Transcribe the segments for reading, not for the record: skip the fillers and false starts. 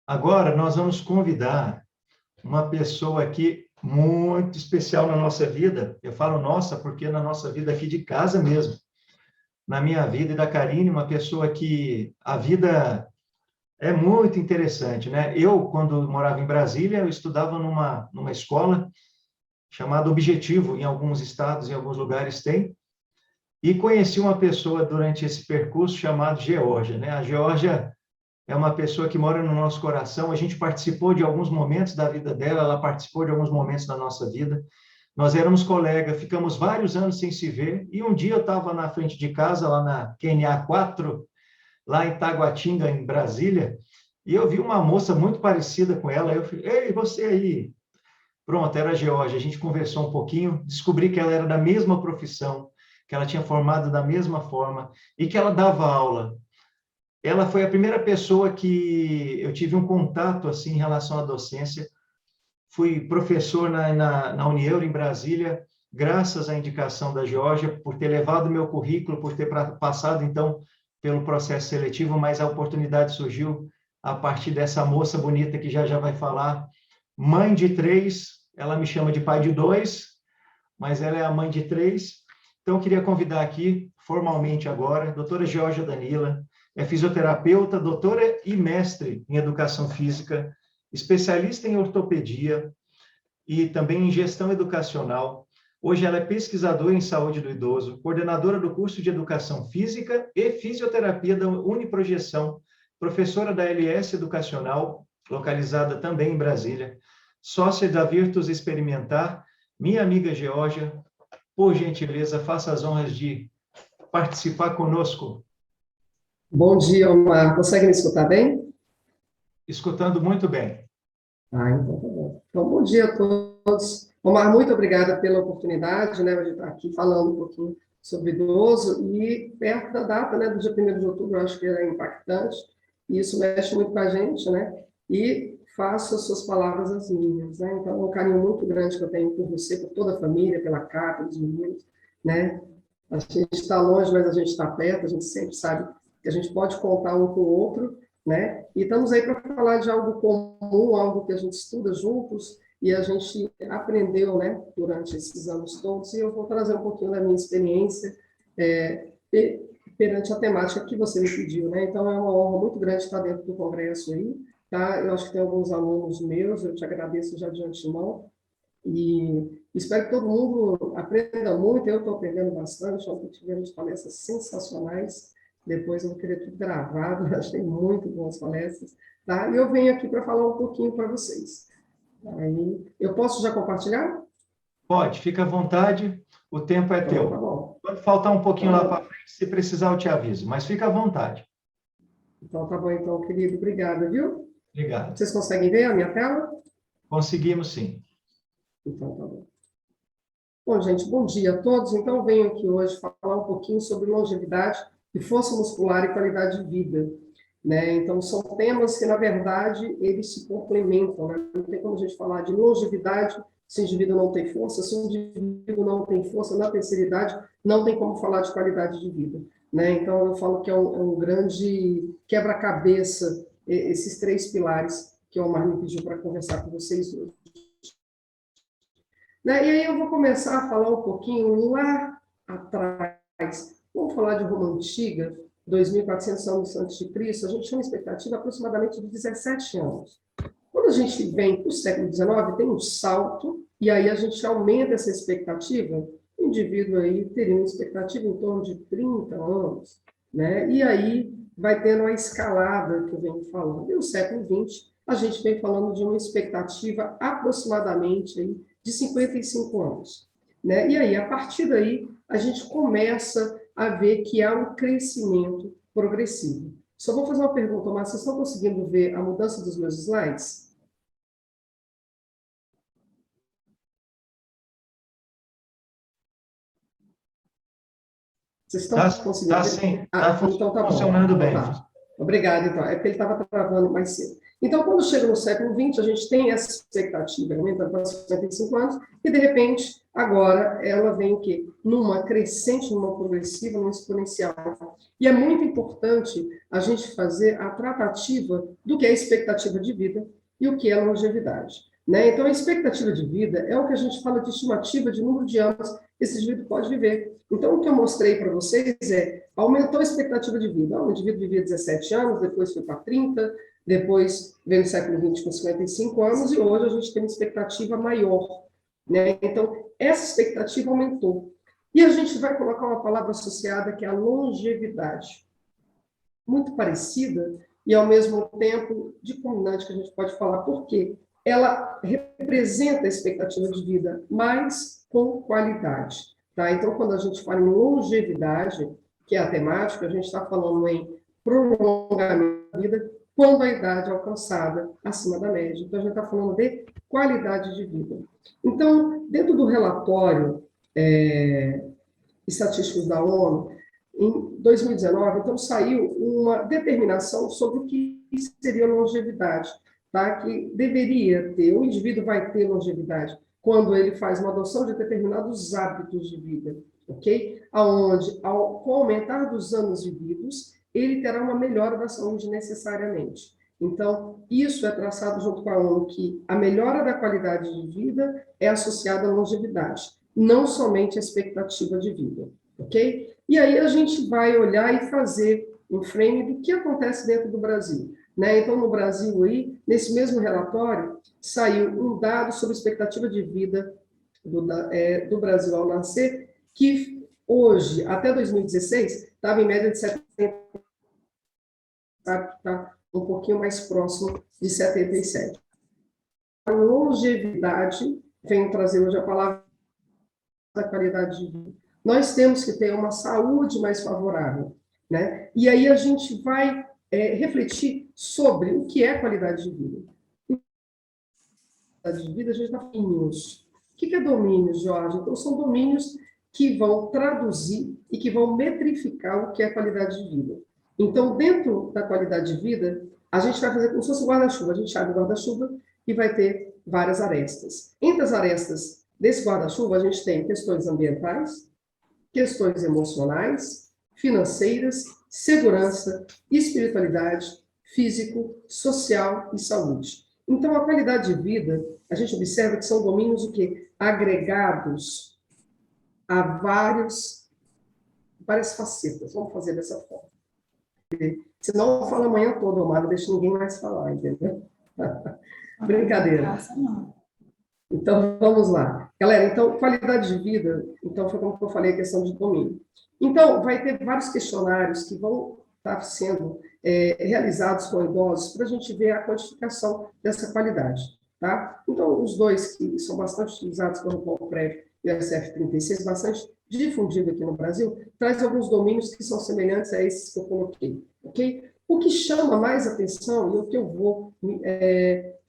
Agora, nós vamos convidar uma pessoa aqui muito especial na nossa vida. Eu falo nossa, porque na nossa vida aqui de casa mesmo. Na minha vida e da Karine, uma pessoa que a vida é muito interessante, né? Eu, quando morava em Brasília, eu estudava numa escola chamada Objetivo, em alguns estados, em alguns lugares tem, e conheci uma pessoa durante esse percurso chamado Geórgia, né? A Geórgia é uma pessoa que mora no nosso coração, a gente participou de alguns momentos da vida dela, ela participou de alguns momentos da nossa vida. Nós éramos colegas, ficamos vários anos sem se ver, e um dia eu estava na frente de casa, lá na QNA 4, lá em Taguatinga, em Brasília, e eu vi uma moça muito parecida com ela, eu falei, ei, você aí? Pronto, era a Geórgia, a gente conversou um pouquinho, descobri que ela era da mesma profissão, que ela tinha formado da mesma forma, e que ela dava aula. Ela foi a primeira pessoa que eu tive um contato assim em relação à docência. Fui professor na Unieuro, em Brasília, graças à indicação da Geórgia, por ter levado meu currículo, por ter passado, então, pelo processo seletivo, mas a oportunidade surgiu a partir dessa moça bonita que já vai falar, mãe de 3, ela me chama de pai de 2, mas ela é a mãe de 3. Então, eu queria convidar aqui, formalmente agora, a doutora Geórgia Danila, é fisioterapeuta, doutora e mestre em educação física, especialista em ortopedia e também em gestão educacional. Hoje ela é pesquisadora em saúde do idoso, coordenadora do curso de educação física e fisioterapia da Uniprojeção, professora da LS Educacional, localizada também em Brasília, sócia da Virtus Experimentar. Minha amiga Geórgia, por gentileza, faça as honras de participar conosco. Bom dia, Omar. Consegue me escutar bem? Escutando muito bem. Então tá bom. Então, bom dia a todos. Omar, muito obrigada pela oportunidade, né, de estar aqui falando um pouquinho sobre idoso e perto da data, né, do dia 1º de outubro, eu acho que é impactante, e isso mexe muito com a gente, né, e faço as suas palavras as minhas, né, então é um carinho muito grande que eu tenho por você, por toda a família, pela Cá, pelos meninos, né, a gente está longe, mas a gente está perto, a gente sempre sabe que a gente pode contar um com o outro, né? E estamos aí para falar de algo comum, algo que a gente estuda juntos e a gente aprendeu, né, durante esses anos todos, e eu vou trazer um pouquinho da minha experiência perante a temática que você me pediu, né? Então, é uma honra muito grande estar dentro do congresso aí, tá? Eu acho que tem alguns alunos meus, eu te agradeço já de antemão, e espero que todo mundo aprenda muito. Eu estou aprendendo bastante. Ontem tivemos palestras sensacionais. Depois eu vou querer tudo gravado. Achei muito boas palestras. Tá? E eu venho aqui para falar um pouquinho para vocês. Aí, eu posso já compartilhar? Pode, fica à vontade, o tempo é Então, teu. tá bom. Pode faltar um pouquinho lá Então, para frente, se precisar eu te aviso, mas fica à vontade. tá bom, então, querido. Obrigada, viu? Obrigado. Vocês conseguem ver a minha tela? Conseguimos sim. Então, tá bom. Bom, gente, bom dia a todos. Então, eu venho aqui hoje falar um pouquinho sobre longevidade e força muscular e qualidade de vida, né? Então, são temas que, na verdade, eles se complementam, né? Não tem como a gente falar de longevidade se o indivíduo não tem força, se o indivíduo não tem força na terceira idade, não tem como falar de qualidade de vida, né? Então, eu falo que é um grande quebra-cabeça, esses 3 pilares que o Omar me pediu para conversar com vocês hoje. Né? E aí eu vou começar a falar um pouquinho lá atrás. Vamos falar de Roma Antiga, 2.400 anos antes de Cristo. A gente tinha uma expectativa aproximadamente de 17 anos. Quando a gente vem para o século XIX, tem um salto, e aí a gente aumenta essa expectativa. O indivíduo aí teria uma expectativa em torno de 30 anos, né? E aí vai tendo a escalada que eu venho falando. E o século XX, a gente vem falando de uma expectativa aproximadamente aí de 55 anos, né? E aí, a partir daí, a gente começa a ver que há um crescimento progressivo. Só vou fazer uma pergunta, mas vocês estão conseguindo ver a mudança dos meus slides? Vocês estão conseguindo ver? Sim, Então tá bom. funcionando Então bem. tá. Obrigada, então. É porque ele estava travando mais cedo. Então, quando chega no século XX, a gente tem essa expectativa aumentando para 55 anos, e, de repente, agora ela vem o quê? Numa crescente, numa progressiva, numa exponencial. E é muito importante a gente fazer a tratativa do que é expectativa de vida e o que é longevidade. Né? Então, a expectativa de vida é o que a gente fala de estimativa de número de anos que esse indivíduo pode viver. Então, o que eu mostrei para vocês é, aumentou a expectativa de vida. O indivíduo vivia 17 anos, depois foi para 30, depois veio no século XX com 55 anos, e hoje a gente tem uma expectativa maior. Né? Então, essa expectativa aumentou. E a gente vai colocar uma palavra associada que é a longevidade. Muito parecida e, ao mesmo tempo, de combinante, que a gente pode falar. Por quê? Ela representa a expectativa de vida, mas com qualidade. Tá? Então, quando a gente fala em longevidade, que é a temática, a gente está falando em prolongamento da vida quando a idade é alcançada acima da média. Então, a gente está falando de qualidade de vida. Então, dentro do relatório estatísticos da ONU, em 2019, então, saiu uma determinação sobre o que seria longevidade, tá? Que deveria ter, o indivíduo vai ter longevidade quando ele faz uma adoção de determinados hábitos de vida, ok? Aonde, com o aumentar dos anos vividos, ele terá uma melhora da saúde necessariamente. Então, isso é traçado junto com a ONU, que a melhora da qualidade de vida é associada à longevidade, não somente a expectativa de vida, ok? E aí a gente vai olhar e fazer um frame do que acontece dentro do Brasil. Né? Então, no Brasil, aí, nesse mesmo relatório, saiu um dado sobre expectativa de vida do Brasil ao nascer, que hoje, até 2016, estava em média de 70, está um pouquinho mais próximo de 77. A longevidade, venho trazer hoje a palavra da qualidade de vida. Nós temos que ter uma saúde mais favorável, né? E aí a gente vai refletir sobre o que é qualidade de vida. Qualidade de vida, a gente está falando domínios. O que é domínios, Jorge? Então, são domínios que vão traduzir e que vão metrificar o que é qualidade de vida. Então, dentro da qualidade de vida, a gente vai fazer como se fosse um guarda-chuva. A gente abre o guarda-chuva e vai ter várias arestas. Entre as arestas desse guarda-chuva, a gente tem questões ambientais, questões emocionais, financeiras, segurança, espiritualidade, físico, social e saúde. Então, a qualidade de vida, a gente observa que são domínios o quê? Agregados a várias facetas. Vamos fazer dessa forma. Senão eu falo amanhã toda, Omar, não deixa ninguém mais falar, entendeu? Brincadeira. Então, vamos lá. Galera, então, qualidade de vida, então, foi como eu falei, a questão de domínio. Então, vai ter vários questionários que vão estar sendo realizados com idosos para a gente ver a quantificação dessa qualidade, tá? Então, os dois que são bastante utilizados, como o PrEV e o SF36, bastante difundido aqui no Brasil, traz alguns domínios que são semelhantes a esses que eu coloquei, ok? O que chama mais atenção, e o que eu vou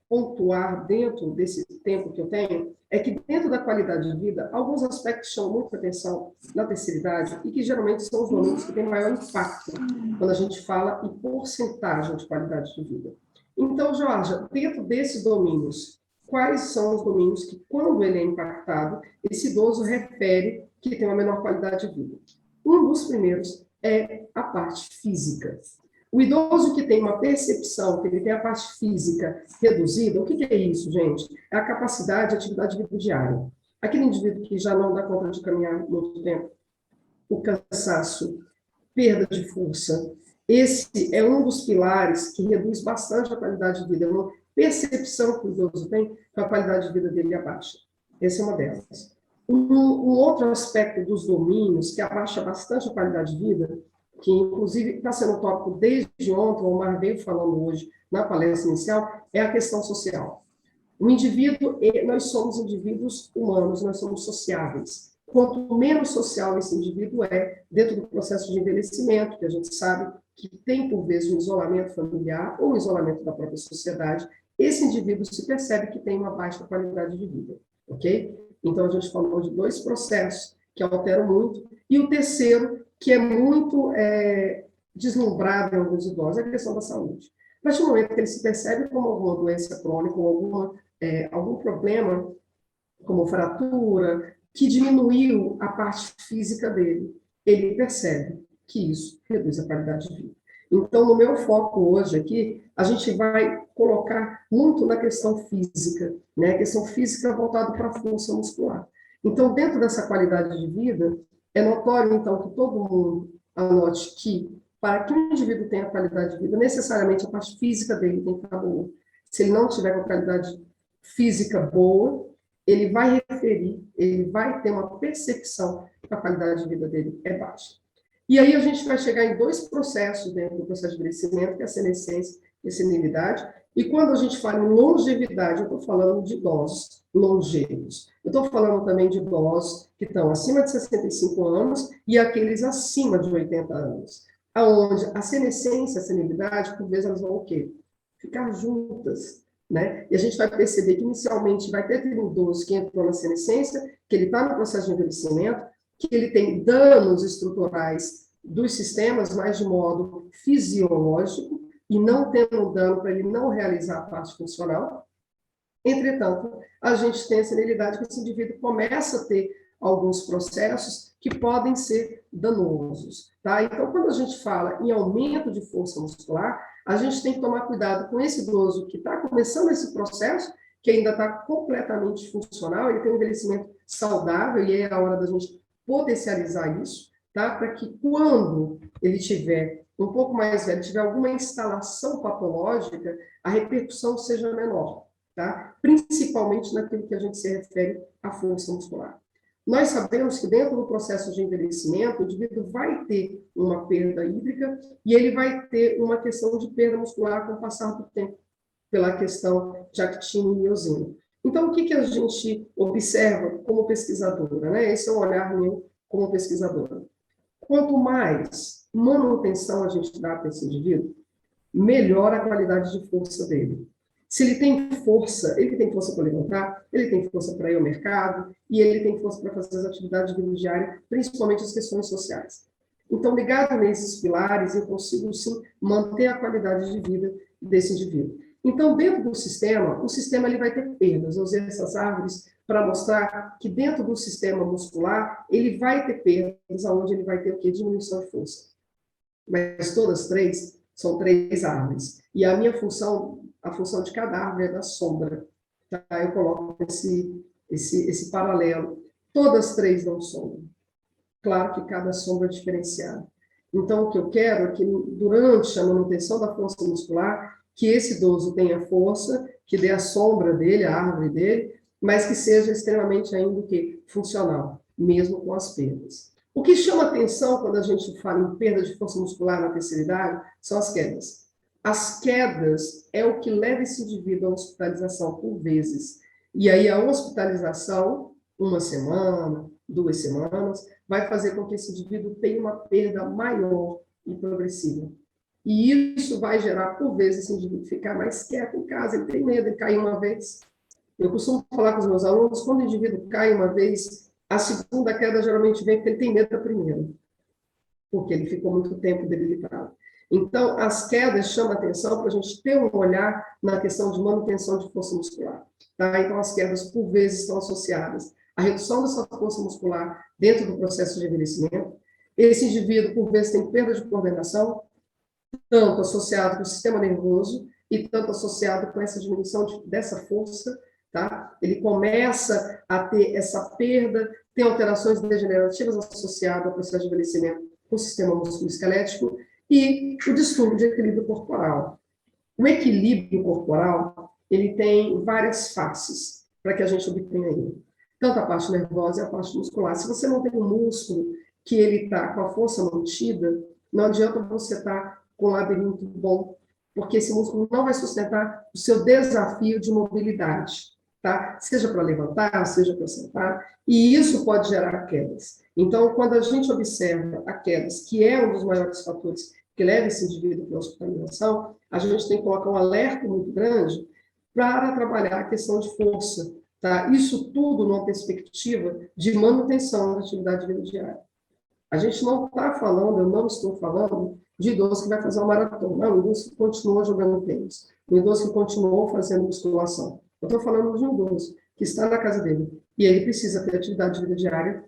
pontuar dentro desse tempo que eu tenho, é que dentro da qualidade de vida, alguns aspectos chamam muita atenção na terceira idade e que geralmente são os domínios que têm maior impacto quando a gente fala em porcentagem de qualidade de vida. Então, Jorge, dentro desses domínios, quais são os domínios que, quando ele é impactado, esse idoso refere que tem uma menor qualidade de vida? Um dos primeiros é a parte física. O idoso que tem uma percepção, que ele tem a parte física reduzida, o que é isso, gente? É a capacidade de atividade de vida diária. Aquele indivíduo que já não dá conta de caminhar muito tempo, o cansaço, perda de força, esse é um dos pilares que reduz bastante a qualidade de vida. É uma percepção que o idoso tem que a qualidade de vida dele abaixa. Essa é uma delas. Um outro aspecto dos domínios que abaixa bastante a qualidade de vida, que inclusive está sendo tópico desde ontem, o Omar veio falando hoje na palestra inicial, é a questão social. O indivíduo, nós somos indivíduos humanos, nós somos sociáveis. Quanto menos social esse indivíduo é, dentro do processo de envelhecimento, que a gente sabe que tem, por vezes, um isolamento familiar ou um isolamento da própria sociedade, esse indivíduo se percebe que tem uma baixa qualidade de vida, ok? Então, a gente falou de dois processos que alteram muito, e o terceiro, que é muito deslumbrado em alguns idosos, é a questão da saúde. A partir do momento que ele se percebe como alguma doença crônica ou algum problema, como fratura, que diminuiu a parte física dele, ele percebe que isso reduz a qualidade de vida. Então, no meu foco hoje aqui, a gente vai colocar muito na questão física, né? A questão física voltada para a força muscular. Então, dentro dessa qualidade de vida, é notório, então, que todo mundo anote que, para que o indivíduo tenha qualidade de vida, necessariamente a parte física dele tem que estar boa. Se ele não tiver com qualidade física boa, ele vai referir, ele vai ter uma percepção que a qualidade de vida dele é baixa. E aí a gente vai chegar em dois processos dentro do processo de envelhecimento, que é a senescência e a senilidade. E quando a gente fala em longevidade, eu estou falando de idosos longevos. Eu estou falando também de idosos que estão acima de 65 anos e aqueles acima de 80 anos. Aonde a senescência, a senilidade, por vezes elas vão o quê? Ficar juntas, né? E a gente vai perceber que inicialmente vai ter aquele idoso que entrou na senescência, que ele está no processo de envelhecimento, que ele tem danos estruturais dos sistemas, mas de modo fisiológico, e não tendo dano para ele não realizar a parte funcional. Entretanto, a gente tem a senilidade que esse indivíduo começa a ter alguns processos que podem ser danosos, tá? Então, quando a gente fala em aumento de força muscular, a gente tem que tomar cuidado com esse idoso que está começando esse processo, que ainda está completamente funcional, ele tem um envelhecimento saudável, e é a hora da gente potencializar isso, tá? Para que quando ele tiver um pouco mais velho, tiver alguma instalação patológica, a repercussão seja menor, tá? Principalmente naquilo que a gente se refere à força muscular. Nós sabemos que dentro do processo de envelhecimento, o indivíduo vai ter uma perda hídrica e ele vai ter uma questão de perda muscular com o passar do tempo, pela questão de actina e miosina. Então, o que a gente observa como pesquisadora, né? Esse é o olhar meu como pesquisadora. Quanto mais manutenção a gente dá para esse indivíduo, melhora a qualidade de força dele. Se ele tem força para levantar, ele tem força para ir ao mercado, e ele tem força para fazer as atividades de vida diária, principalmente as questões sociais. Então, ligado nesses pilares, eu consigo, sim, manter a qualidade de vida desse indivíduo. Então, dentro do sistema, o sistema ele vai ter perdas. Eu usei essas árvores para mostrar que dentro do sistema muscular, ele vai ter perdas, onde ele vai ter o quê? Diminuição de força. Mas todas três são três árvores. E a minha função, a função de cada árvore é da sombra. Tá? Eu coloco esse paralelo. Todas três dão sombra. Claro que cada sombra é diferenciada. Então, o que eu quero é que, durante a manutenção da força muscular, que esse idoso tenha força, que dê a sombra dele, a árvore dele, mas que seja extremamente ainda funcional, mesmo com as perdas. O que chama atenção quando a gente fala em perda de força muscular na terceira idade são as quedas. As quedas é o que leva esse indivíduo à hospitalização por vezes. E aí a hospitalização, uma semana, 2 semanas, vai fazer com que esse indivíduo tenha uma perda maior e progressiva. E isso vai gerar, por vezes, esse indivíduo ficar mais quieto em casa, ele tem medo de cair uma vez. Eu costumo falar com os meus alunos, quando o indivíduo cai uma vez, a segunda queda geralmente vem porque ele tem medo da primeira, porque ele ficou muito tempo debilitado. Então, as quedas chamam a atenção para a gente ter um olhar na questão de manutenção de força muscular. Tá? Então, as quedas, por vezes, estão associadas à redução dessa força muscular dentro do processo de envelhecimento. Esse indivíduo, por vezes, tem perda de coordenação, tanto associado com o sistema nervoso e tanto associado com essa diminuição dessa força. Tá? Ele começa a ter essa perda, tem alterações degenerativas associadas ao processo de envelhecimento com o sistema musculoesquelético e o distúrbio de equilíbrio corporal. O equilíbrio corporal, ele tem várias faces para que a gente obtenha ele. Tanto a parte nervosa e a parte muscular. Se você não tem um músculo que ele está com a força mantida, não adianta você estar com um labirinto bom, porque esse músculo não vai sustentar o seu desafio de mobilidade. Tá? Seja para levantar, seja para sentar, e isso pode gerar quedas. Então, quando a gente observa a quedas, que é um dos maiores fatores que leva esse indivíduo para a hospitalização, a gente tem que colocar um alerta muito grande para trabalhar a questão de força. Tá? Isso tudo numa perspectiva de manutenção da atividade de vida diária. A gente não está falando, eu não estou falando de idoso que vai fazer uma maratona, não, um idoso que continuou jogando tênis, um idoso que continuou fazendo musculação. Eu estou falando de um idoso que está na casa dele e ele precisa ter atividade de vida diária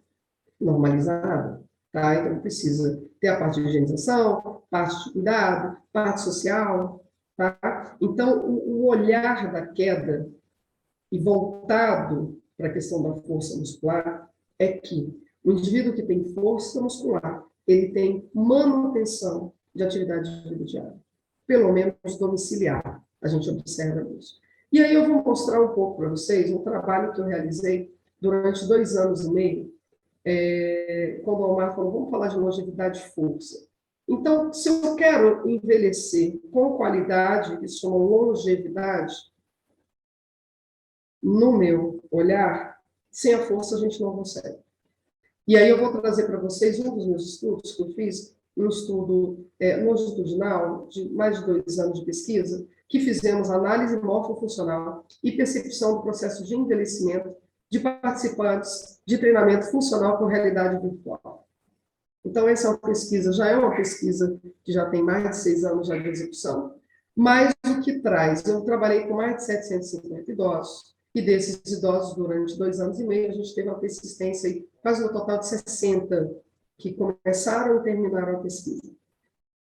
normalizada, tá? Então, ele precisa ter a parte de higienização, parte de cuidado, parte social, tá? Então, o olhar da queda e voltado para a questão da força muscular é que o indivíduo que tem força muscular, ele tem manutenção de atividade de vida diária, pelo menos domiciliar, a gente observa isso. E aí eu vou mostrar um pouco para vocês um trabalho que eu realizei durante 2 anos e meio, quando o Omar falou, vamos falar de longevidade e força. Então, se eu quero envelhecer com qualidade, que se chama longevidade, no meu olhar, sem a força a gente não consegue. E aí eu vou trazer para vocês um dos meus estudos que eu fiz, um estudo longitudinal, de mais de 2 anos de pesquisa, que fizemos análise morfofuncional e percepção do processo de envelhecimento de participantes de treinamento funcional com realidade virtual. Então, essa é uma pesquisa, já é uma pesquisa que já tem mais de 6 anos já de execução, mas o que traz? Eu trabalhei com mais de 750 idosos, e desses idosos, durante 2 anos e meio, a gente teve uma persistência, aí, quase no total de 60, que começaram e terminaram a pesquisa.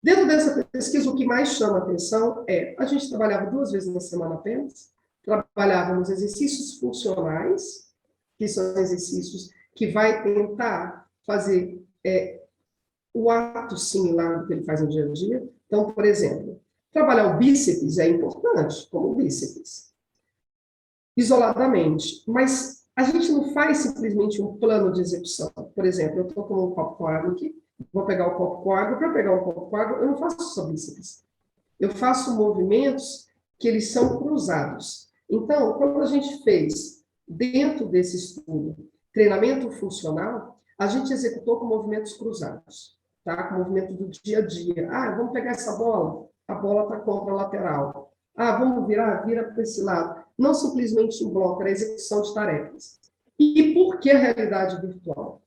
Dentro dessa pesquisa, o que mais chama a atenção é, a gente trabalhava 2 vezes na semana apenas, trabalhávamos exercícios funcionais, que são exercícios que vai tentar fazer o ato similar do que ele faz no dia a dia. Então, por exemplo, trabalhar o bíceps é importante, como o bíceps, isoladamente, mas a gente não faz simplesmente um plano de execução. Por exemplo, eu estou com um copo com água aqui, vou pegar o copo com água, para pegar o copo com água, eu não faço só bíceps. Eu faço movimentos que eles são cruzados. Então, quando a gente fez, dentro desse estudo, treinamento funcional, a gente executou com movimentos cruzados, tá? Com movimento do dia a dia. Ah, vamos pegar essa bola? A bola está contra a lateral. Ah, vamos virar? Vira para esse lado. Não simplesmente em bloco, era execução de tarefas. E por que a realidade virtual?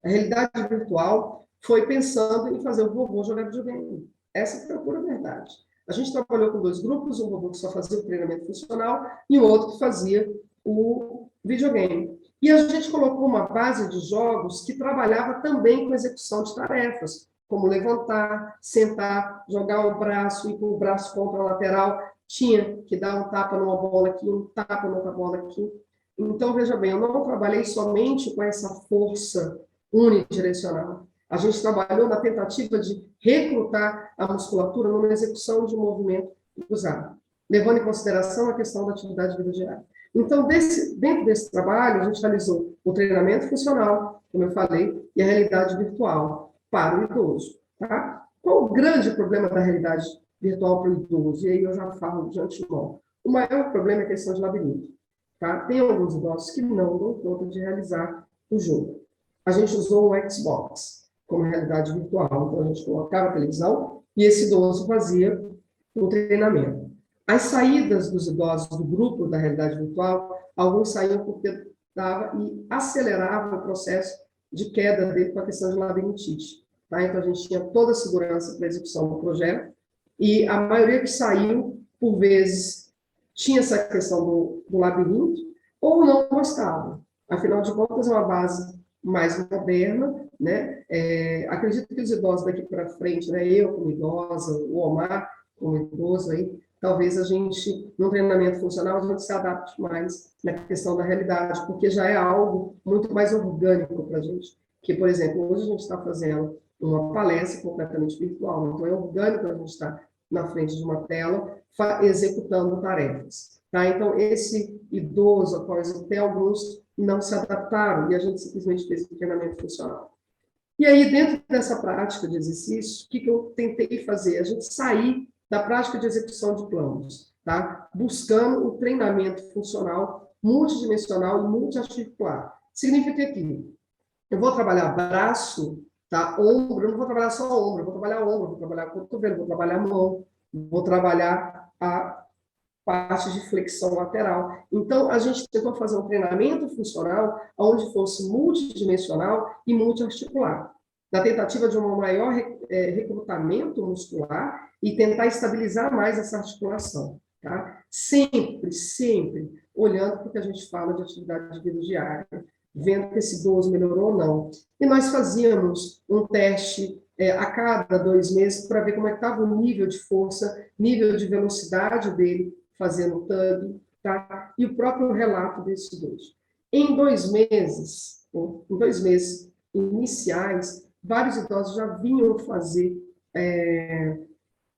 A realidade virtual foi pensando em fazer o robô jogar videogame. Essa foi a pura verdade. A gente trabalhou com 2 grupos, um robô que só fazia o treinamento funcional e o outro que fazia o videogame. E a gente colocou uma base de jogos que trabalhava também com execução de tarefas, como levantar, sentar, jogar o braço, ir com o braço contra a lateral, tinha que dar um tapa numa bola aqui, um tapa noutra bola aqui. Então, veja bem, eu não trabalhei somente com essa força unidirecional. A gente trabalhou na tentativa de recrutar a musculatura numa execução de um movimento cruzado, levando em consideração a questão da atividade de vida diária. Então, dentro desse trabalho, a gente realizou o treinamento funcional, como eu falei, e a realidade virtual para o idoso. Tá? Qual o grande problema da realidade virtual para o idoso? E aí eu já falo de antemão. O maior problema é a questão de labirinto. Tá? Tem alguns idosos que não dão conta de realizar o jogo. A gente usou o Xbox como realidade virtual, então a gente colocava a televisão e esse idoso fazia o treinamento. As saídas dos idosos do grupo da realidade virtual, alguns saíam porque dava e acelerava o processo de queda dele com a questão de labirintite. Tá? Então a gente tinha toda a segurança para a execução do projeto e a maioria que saiu, por vezes, tinha essa questão do labirinto ou não gostava. Afinal de contas, é uma base mais moderna, né? Acredito que os idosos daqui para frente, né? Eu como idosa, o Omar como idoso aí, talvez a gente, no treinamento funcional, a gente se adapte mais na questão da realidade, porque já é algo muito mais orgânico para a gente. Que, por exemplo, hoje a gente está fazendo uma palestra completamente virtual, então é orgânico a gente estar na frente de uma tela, executando tarefas. Tá? Então, esse idoso, após até alguns não se adaptaram, e a gente simplesmente fez o treinamento funcional. E aí, dentro dessa prática de exercício, o que eu tentei fazer? A gente sair da prática de execução de planos, tá? Buscando o treinamento funcional multidimensional e multiarticular. Significa que eu vou trabalhar braço, tá? Ombro, eu não vou trabalhar só ombro, eu vou trabalhar ombro, vou trabalhar cotovelo, vou trabalhar mão, vou trabalhar a parte de flexão lateral. Então, a gente tentou fazer um treinamento funcional onde fosse multidimensional e multiarticular. na tentativa de um maior recrutamento muscular e tentar estabilizar mais essa articulação, tá? Sempre, sempre olhando para o que a gente fala de atividade de vida diária, vendo que esse idoso melhorou ou não. E nós fazíamos um teste a cada 2 meses para ver como é que estava o nível de força, nível de velocidade dele fazendo tug, tá? E o próprio relato desse idoso. Em 2 meses iniciais, vários idosos já vinham fazer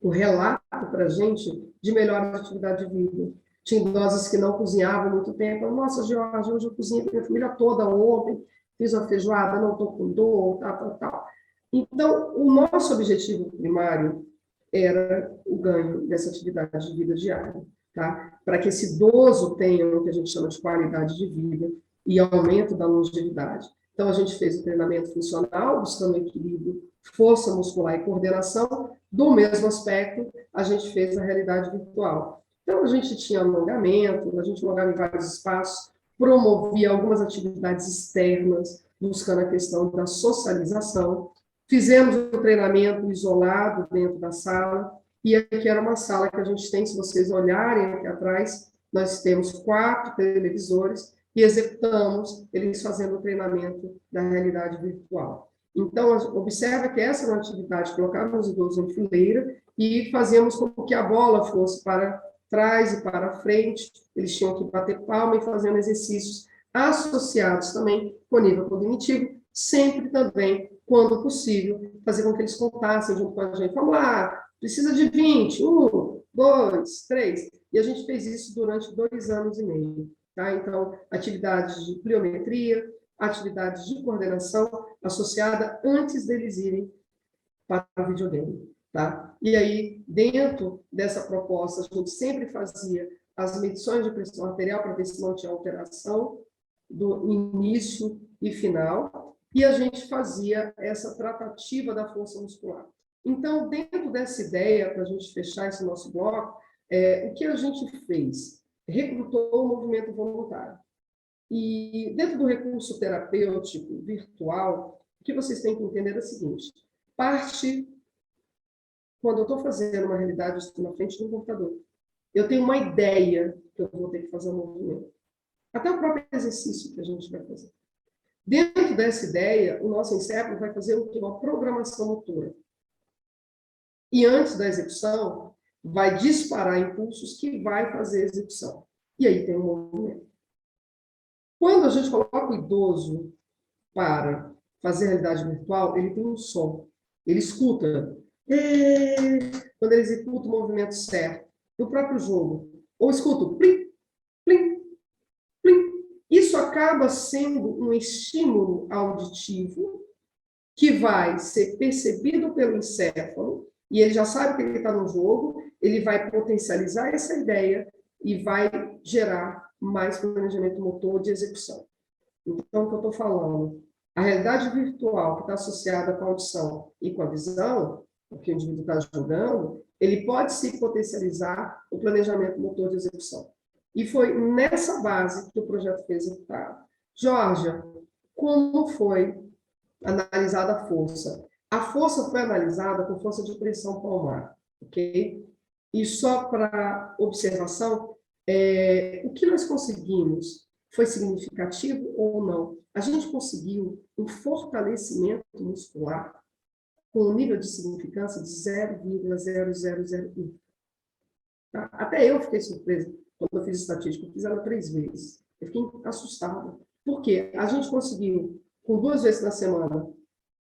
o relato para a gente de melhor atividade de vida. Tinha idosos que não cozinhavam muito tempo. Nossa, Jorge, hoje eu cozinhei para minha família toda ontem, fiz uma feijoada, não estou com dor, tal. Então, o nosso objetivo primário era o ganho dessa atividade de vida diária, tá? Para que esse idoso tenha o que a gente chama de qualidade de vida e aumento da longevidade. Então, a gente fez o treinamento funcional, buscando equilíbrio, força muscular e coordenação. Do mesmo aspecto, a gente fez a realidade virtual. Então, a gente tinha alongamento, a gente alongava em vários espaços, promovia algumas atividades externas, buscando a questão da socialização. Fizemos o treinamento isolado dentro da sala, e aqui era uma sala que a gente tem, se vocês olharem aqui atrás, nós temos 4 televisores e executamos eles fazendo o treinamento da realidade virtual. Então, observa que essa é uma atividade, colocávamos os idosos em fileira e fazíamos com que a bola fosse para trás e para frente, eles tinham que bater palma e fazendo exercícios associados também com o nível cognitivo, sempre também, quando possível, fazer com que eles contassem junto com a gente. Vamos lá, precisa de 20, 1, 2, 3. E a gente fez isso durante 2 anos e meio. Tá? Então, atividades de pliometria, atividades de coordenação associada antes deles irem para o videogame. Tá? E aí, dentro dessa proposta, a gente sempre fazia as medições de pressão arterial para ver se não tinha alteração do início e final, e a gente fazia essa tratativa da força muscular. Então, dentro dessa ideia, para a gente fechar esse nosso bloco, o que a gente fez? Recrutou o movimento voluntário. E dentro do recurso terapêutico virtual, o que vocês têm que entender é o seguinte: parte, quando eu estou fazendo uma realidade, eu estou na frente de um computador, eu tenho uma ideia que eu vou ter que fazer um movimento. Até o próprio exercício que a gente vai fazer. Dentro dessa ideia, o nosso encéfalo vai fazer uma programação motora. E antes da execução, vai disparar impulsos que vai fazer a execução. E aí tem um movimento. Quando a gente coloca o idoso para fazer realidade virtual, ele tem um som. Ele escuta. Quando ele executa o movimento certo, no próprio jogo. Ou escuta o plim, plim, plim. Isso acaba sendo um estímulo auditivo que vai ser percebido pelo encéfalo, e ele já sabe que ele está no jogo, ele vai potencializar essa ideia e vai gerar mais planejamento motor de execução. Então, o que eu estou falando? A realidade virtual que está associada com a audição e com a visão, o que o indivíduo está jogando, ele pode se potencializar o planejamento motor de execução. E foi nessa base que o projeto foi executado. Georgia, como foi analisada a força? A força foi analisada com força de pressão palmar, ok? E só para observação, o que nós conseguimos foi significativo ou não? A gente conseguiu um fortalecimento muscular com um nível de significância de 0,0001. Tá? Até eu fiquei surpresa quando eu fiz estatística, eu fiz ela 3 vezes. Eu fiquei assustada. Por quê? A gente conseguiu, com 2 vezes na semana,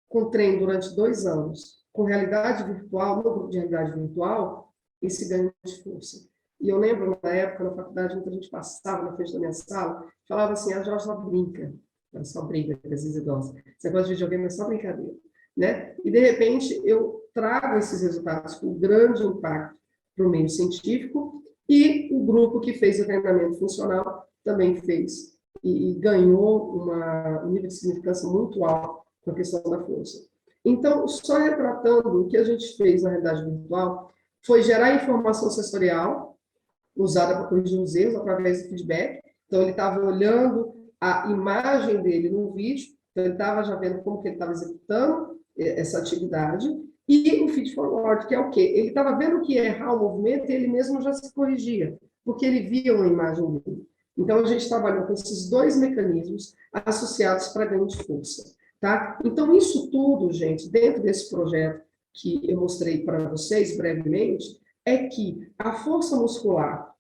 com treino durante 2 anos, com realidade virtual, no grupo de realidade virtual, esse ganho de força. E eu lembro, na época, na faculdade, muita gente passava na frente da minha sala, falava assim, a Jorge só brinca. Ela só brinca, às vezes idosa. Esse negócio de videogame é só brincadeira. Né? E, de repente, eu trago esses resultados com grande impacto para o meio científico, e o grupo que fez o treinamento funcional também fez, e ganhou um nível de significância muito alto com a questão da força. Então, só retratando o que a gente fez na realidade virtual, foi gerar informação sensorial, usada para corrigir os erros através do feedback. Então, ele estava olhando a imagem dele no vídeo, então ele estava já vendo como que ele estava executando essa atividade, e o feed forward, que é o quê? Ele estava vendo que ia errar o movimento e ele mesmo já se corrigia, porque ele via uma imagem dele. Então, a gente trabalhou com esses dois mecanismos associados para ganho de força. Tá? Então, isso tudo, gente, dentro desse projeto que eu mostrei para vocês brevemente, é que a força muscular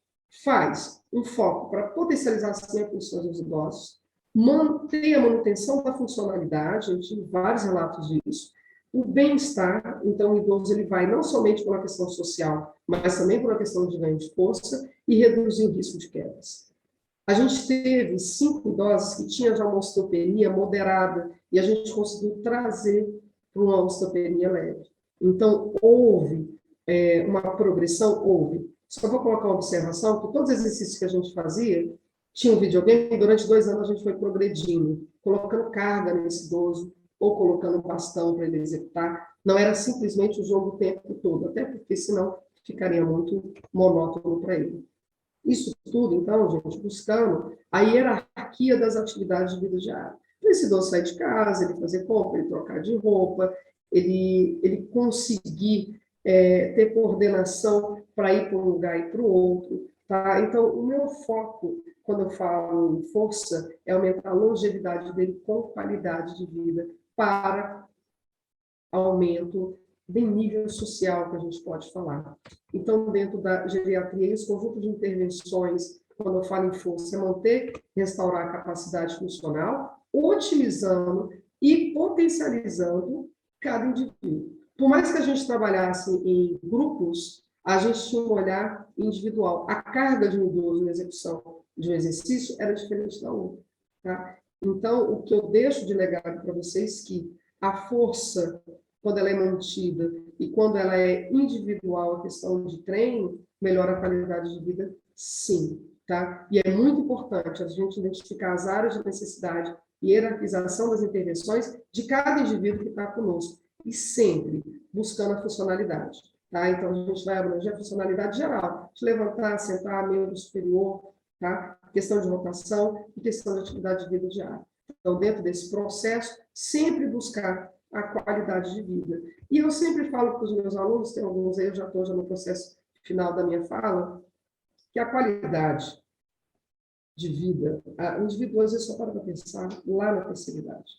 faz um foco para potencializar as funções dos idosos, manter a manutenção da funcionalidade, a gente tem vários relatos disso, o bem-estar, então o idoso ele vai não somente por uma questão social, mas também por uma questão de ganho de força e reduzir o risco de quedas. A gente teve 5 idosos que tinham já uma osteopenia moderada e a gente conseguiu trazer para uma osteopenia leve. Então, houve uma progressão? Houve. Só vou colocar uma observação, que todos os exercícios que a gente fazia, tinha um videogame, e durante 2 anos a gente foi progredindo, colocando carga nesse idoso, ou colocando um bastão para ele executar. Não era simplesmente o jogo o tempo todo, até porque senão ficaria muito monótono para ele. Isso tudo, então, gente, buscando a hierarquia das atividades de vida diária. Para esse idoso sair de casa, ele fazer compra, ele trocar de roupa, ele conseguir ter coordenação para ir para um lugar e para o outro. Tá? Então, o meu foco, quando eu falo em força, é aumentar a longevidade dele com qualidade de vida para aumento de nível social, que a gente pode falar. Então, dentro da geriatria, esse conjunto de intervenções, quando eu falo em força, é manter, restaurar a capacidade funcional, otimizando e potencializando cada indivíduo. Por mais que a gente trabalhasse em grupos, a gente tinha um olhar individual. A carga de um idoso na execução de um exercício era diferente da outra. Tá? Então, o que eu deixo de legado para vocês é que a força, quando ela é mantida e quando ela é individual, a questão de treino, melhora a qualidade de vida, sim. Tá? E é muito importante a gente identificar as áreas de necessidade e hierarquização das intervenções de cada indivíduo que está conosco, e sempre buscando a funcionalidade. Tá? Então, a gente vai abranger a funcionalidade geral, de levantar, sentar, membro superior, tá? Questão de rotação e questão de atividade de vida diária. Então, dentro desse processo, sempre buscar a qualidade de vida. E eu sempre falo para os meus alunos, tem alguns aí, eu já estou no processo final da minha fala, que a qualidade de vida, o indivíduo às vezes só para pensar lá na terceira idade,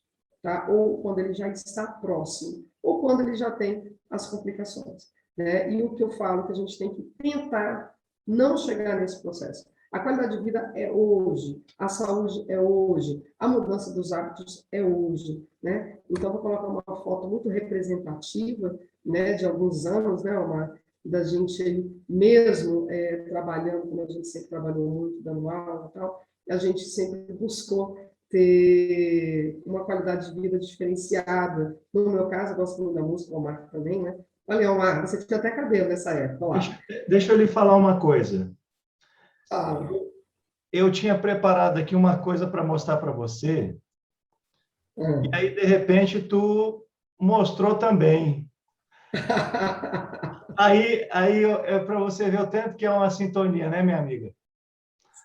tá? Ou quando ele já está próximo, ou quando ele já tem as complicações. Né? E o que eu falo que a gente tem que tentar não chegar nesse processo. A qualidade de vida é hoje, a saúde é hoje, a mudança dos hábitos é hoje, né? Então, vou colocar uma foto muito representativa, né, de alguns anos, né, da gente mesmo trabalhando, como a gente sempre trabalhou muito, dando aula e tal, a gente sempre buscou ter uma qualidade de vida diferenciada. No meu caso, eu gosto muito da música, o Marco também, né? Olha, Omar, você tinha até cabelo nessa época, lá. Deixa eu lhe falar uma coisa. Ah. Eu tinha preparado aqui uma coisa para mostrar para você, e aí, de repente, tu mostrou também. Aí é para você ver o tanto que é uma sintonia, né, minha amiga?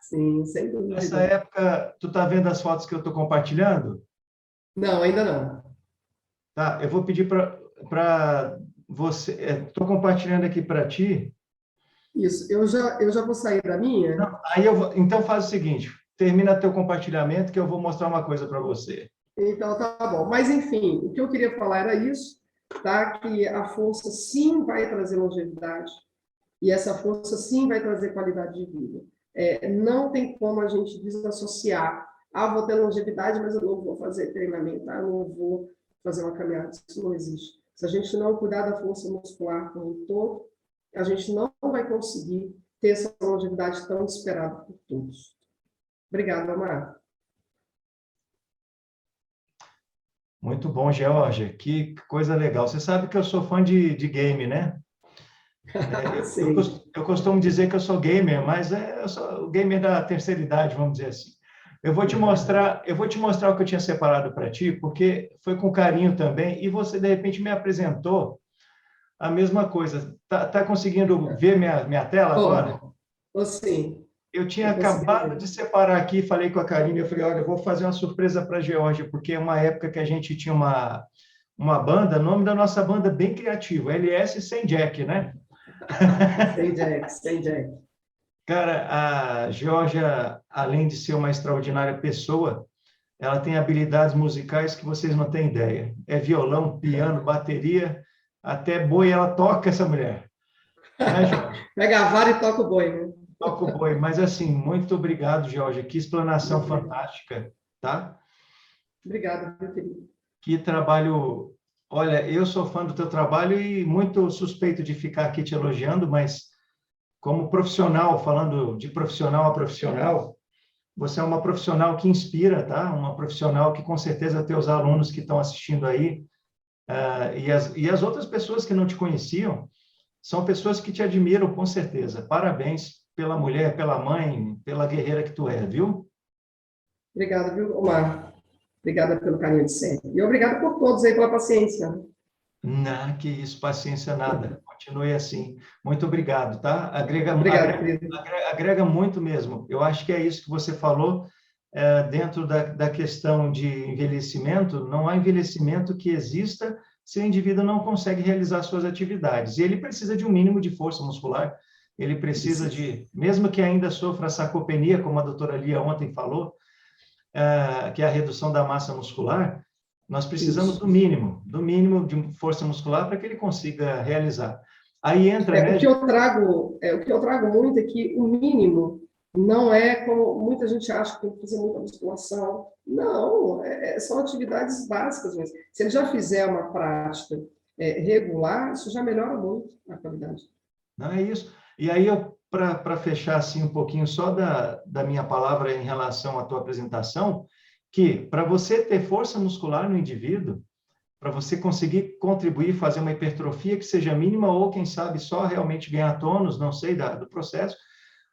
Sim, sem dúvida. Nessa época, tu tá vendo as fotos que eu estou compartilhando? Não, ainda não. Tá, eu vou pedir para você. Estou compartilhando aqui para ti. Isso, eu já vou sair da minha. Não, aí então faz o seguinte: termina teu compartilhamento que eu vou mostrar uma coisa para você. Então tá bom. Mas enfim, o que eu queria falar era isso, tá? Que a força sim vai trazer longevidade e essa força sim vai trazer qualidade de vida. Não tem como a gente desassociar. Ah, vou ter longevidade, mas eu não vou fazer treinamento, eu não vou fazer uma caminhada. Isso não existe. Se a gente não cuidar da força muscular como um todo, a gente não vai conseguir ter essa longevidade tão esperada por todos. Obrigada, Amara. Muito bom, Georgia. Que coisa legal. Você sabe que eu sou fã de game, né? Eu costumo dizer que eu sou gamer, mas eu sou o gamer da terceira idade, vamos dizer assim. Eu vou te mostrar o que eu tinha separado para ti, porque foi com carinho também, e você, de repente, me apresentou a mesma coisa. Tá conseguindo ver minha tela agora? Sim. Eu tinha acabado de separar aqui, falei com a Karine, eu falei, olha, eu vou fazer uma surpresa para a Geórgia, porque é uma época que a gente tinha uma banda, nome da nossa banda bem criativo, LS Sem Jack, né? Sem Jack, sem Jack. Cara, a Georgia, além de ser uma extraordinária pessoa, ela tem habilidades musicais que vocês não têm ideia. É violão, piano, bateria, até boi ela toca, essa mulher. Né, Georgia? Pega a vara e toca o boi, né? Toca o boi. Mas, assim, muito obrigado, Georgia. Que explanação fantástica, tá? Obrigada, meu querido. Que trabalho... Olha, eu sou fã do teu trabalho e muito suspeito de ficar aqui te elogiando, mas como profissional, falando de profissional a profissional, você é uma profissional que inspira, tá? Uma profissional que com certeza teus alunos que estão assistindo aí, e as outras pessoas que não te conheciam, são pessoas que te admiram com certeza. Parabéns pela mulher, pela mãe, pela guerreira que tu é, viu? Obrigada, viu, Omar? Obrigada pelo carinho de sempre. E obrigado por todos aí pela paciência. Não, que isso, paciência nada. Continue assim. Muito obrigado, tá? Obrigada, querido. Agrega muito mesmo. Eu acho que é isso que você falou, dentro da questão de envelhecimento. Não há envelhecimento que exista se o indivíduo não consegue realizar suas atividades. E ele precisa de um mínimo de força muscular. Ele precisa de, mesmo que ainda sofra sarcopenia, como a doutora Lia ontem falou, que é a redução da massa muscular, nós precisamos do mínimo de força muscular para que ele consiga realizar. Aí entra, né? O que eu trago muito é que o mínimo não é como muita gente acha que tem que fazer muita musculação. Não, são atividades básicas mesmo. Se ele já fizer uma prática regular, isso já melhora muito a qualidade. Não é isso. E aí, para fechar assim um pouquinho só da minha palavra em relação à tua apresentação, que para você ter força muscular no indivíduo, para você conseguir contribuir, fazer uma hipertrofia que seja mínima ou, quem sabe, só realmente ganhar tônus, não sei, do processo,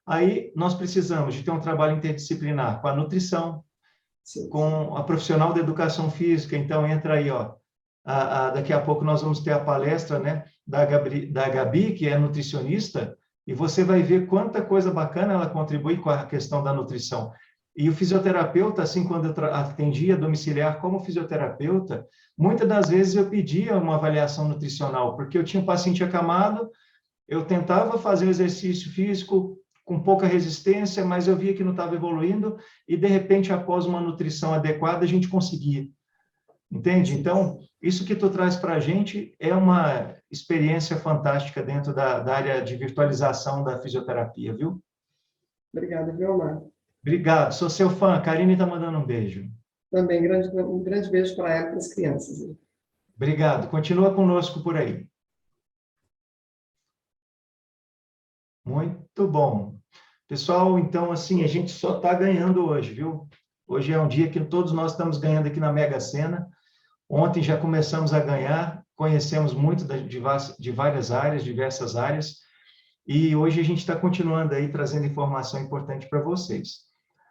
aí nós precisamos de ter um trabalho interdisciplinar com a nutrição, Sim. com a profissional da educação física. Então, entra aí, ó, daqui a pouco nós vamos ter a palestra, né, da Gabi, que é nutricionista, e você vai ver quanta coisa bacana ela contribui com a questão da nutrição. E o fisioterapeuta, assim, quando eu atendia domiciliar como fisioterapeuta, muitas das vezes eu pedia uma avaliação nutricional, porque eu tinha um paciente acamado, eu tentava fazer o exercício físico com pouca resistência, mas eu via que não estava evoluindo, e de repente, após uma nutrição adequada, a gente conseguia. Entende? Então, isso que tu traz para a gente é uma experiência fantástica dentro da área de virtualização da fisioterapia, viu? Obrigada, viu, Omar? Obrigado, sou seu fã. A Karine está mandando um beijo. Também, um grande beijo para ela e para as crianças. Obrigado. Continua conosco por aí. Muito bom. Pessoal, então, assim, a gente só está ganhando hoje, viu? Hoje é um dia que todos nós estamos ganhando aqui na Mega Sena. Ontem já começamos a ganhar, conhecemos muito de várias áreas, diversas áreas, e hoje a gente está continuando aí trazendo informação importante para vocês.